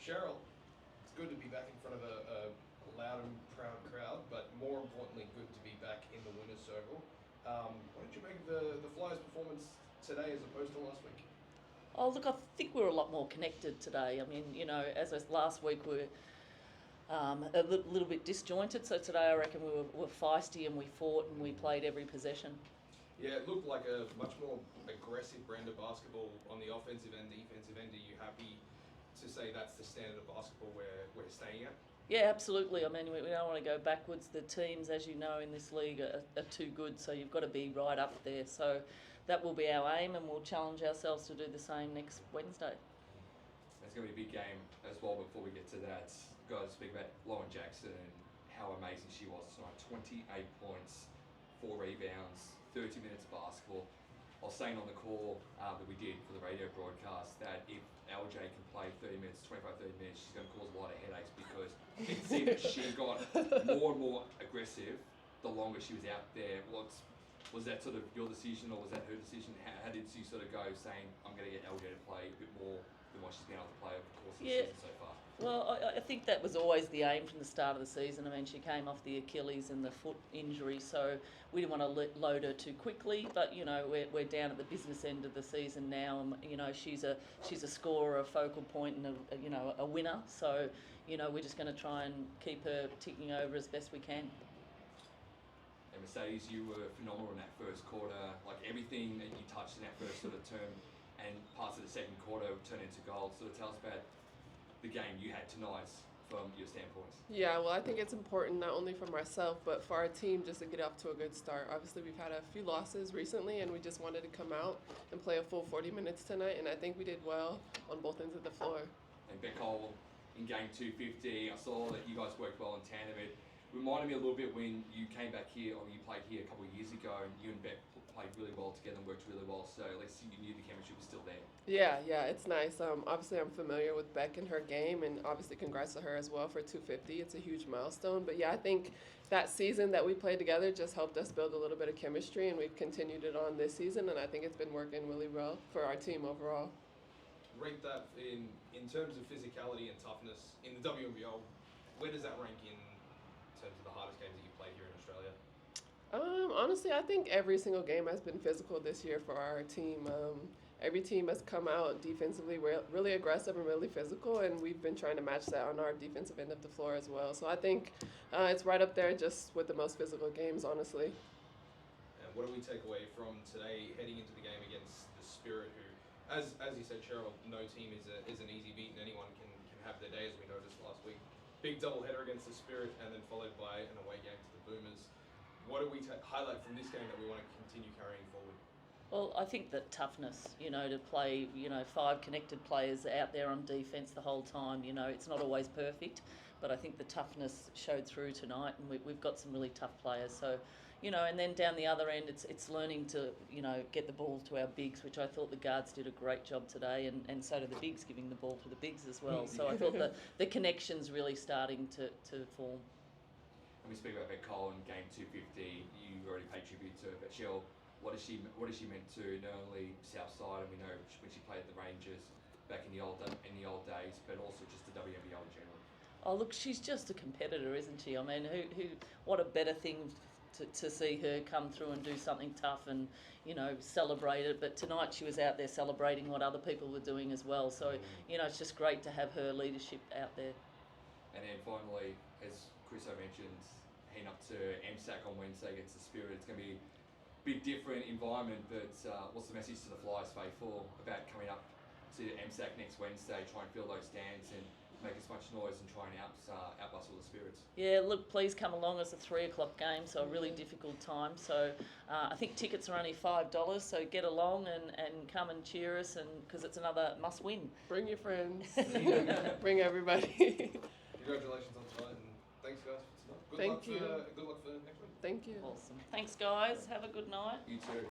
Cheryl, it's good to be back in front of a loud and proud crowd, but more importantly, good to be back in the winner's circle. What did you make of the Flyers' performance today as opposed to last week? Oh, look, I think we were a lot more connected today. I mean, as last week we were a little bit disjointed, so today I reckon we were feisty and we fought and we played every possession. Yeah, it looked like a much more aggressive brand of basketball on the offensive and defensive end. Are you happy to say that's the standard of basketball we're staying at? Yeah, absolutely. I mean, we don't want to go backwards. The teams, as you know, in this league are too good, so you've got to be right up there. So that will be our aim, and we'll challenge ourselves to do the same next Wednesday. It's going to be a big game as well. Before we get to that, got to speak about Lauren Jackson and how amazing she was tonight. 28 points, 4 rebounds, 30 minutes of basketball. I was saying on the call that we did for the radio broadcast that if LJ can play 30 minutes, 25, 30 minutes, she's going to cause a lot of headaches because it seemed that she got more and more aggressive the longer she was out there. Was that sort of your decision or was that her decision? How did she sort of go saying, I'm going to get LJ to play a bit more than what she's been able to play over the course of the season so far? Well, I think that was always the aim from the start of the season. I mean, she came off the Achilles and the foot injury, so we didn't want to load her too quickly. But we're down at the business end of the season now, and she's a scorer, a focal point, and a winner. So we're just going to try and keep her ticking over as best we can. And Mercedes, you were phenomenal in that first quarter. Like everything that you touched in that first sort of term and parts of the second quarter turned into gold. Sort of tell us about the game you had tonight from your standpoint. Yeah, well, I think it's important not only for myself but for our team just to get off to a good start. Obviously, we've had a few losses recently, and we just wanted to come out and play a full 40 minutes tonight, and I think we did well on both ends of the floor. And Beckholm in game 250, I saw that you guys worked well in tandem. It reminded me a little bit when you came back here, or you played here a couple of years ago, and you and Beck played really well together and worked really well, so at least you knew the chemistry was still there. Yeah, it's nice. Obviously, I'm familiar with Beck and her game, and obviously congrats to her as well for 250. It's a huge milestone. But yeah, I think that season that we played together just helped us build a little bit of chemistry, and we've continued it on this season, and I think it's been working really well for our team overall. Rate that in terms of physicality and toughness in the WNBL. Where does that rank in terms of the hardest games that you played here in Australia? Honestly, I think every single game has been physical this year for our team. Every team has come out defensively really aggressive and really physical, and we've been trying to match that on our defensive end of the floor as well. So I think it's right up there just with the most physical games, honestly. And what do we take away from today heading into the game against the Spirit, who, as you said, Cheryl, no team is an easy beat and anyone can have their day, as we noticed last week. Big doubleheader against the Spirit and then followed by an away game to the Boomers. What do we highlight from this game that we want to continue carrying forward? Well, I think that toughness, to play, 5 connected players out there on defence the whole time, it's not always perfect, but I think the toughness showed through tonight, and we've got some really tough players. So, and then down the other end, it's learning to, get the ball to our bigs, which I thought the guards did a great job today, and so did the bigs, giving the ball to the bigs as well. So I thought the connection's really starting to form. When we speak about Beckholm in game 250, you already paid tribute to her, but Cheryl, what is she meant to not only Southside, and we know when she played at the Rangers back in the old days, but also just the WNBL in general? Oh, look, she's just a competitor, isn't she? I mean, what a better thing to see her come through and do something tough and, celebrate it. But tonight she was out there celebrating what other people were doing as well. So, it's just great to have her leadership out there. And then finally, as Chris mentioned, heading up to MSAC on Wednesday against the Spirit, it's going to be a bit different environment, but what's the message to the Flyers faithful about coming up to MSAC next Wednesday, try and fill those stands and make as much noise and try and outbustle the Spirits? Yeah, look, please come along. It's a 3 o'clock game, so a really difficult time. So I think tickets are only $5, so get along and come and cheer us, and because it's another must-win. Bring your friends. Bring everybody. Congratulations on tonight, and thanks guys for tonight. Good luck for next week. Thank you. Awesome. Thanks, guys. Have a good night. You too.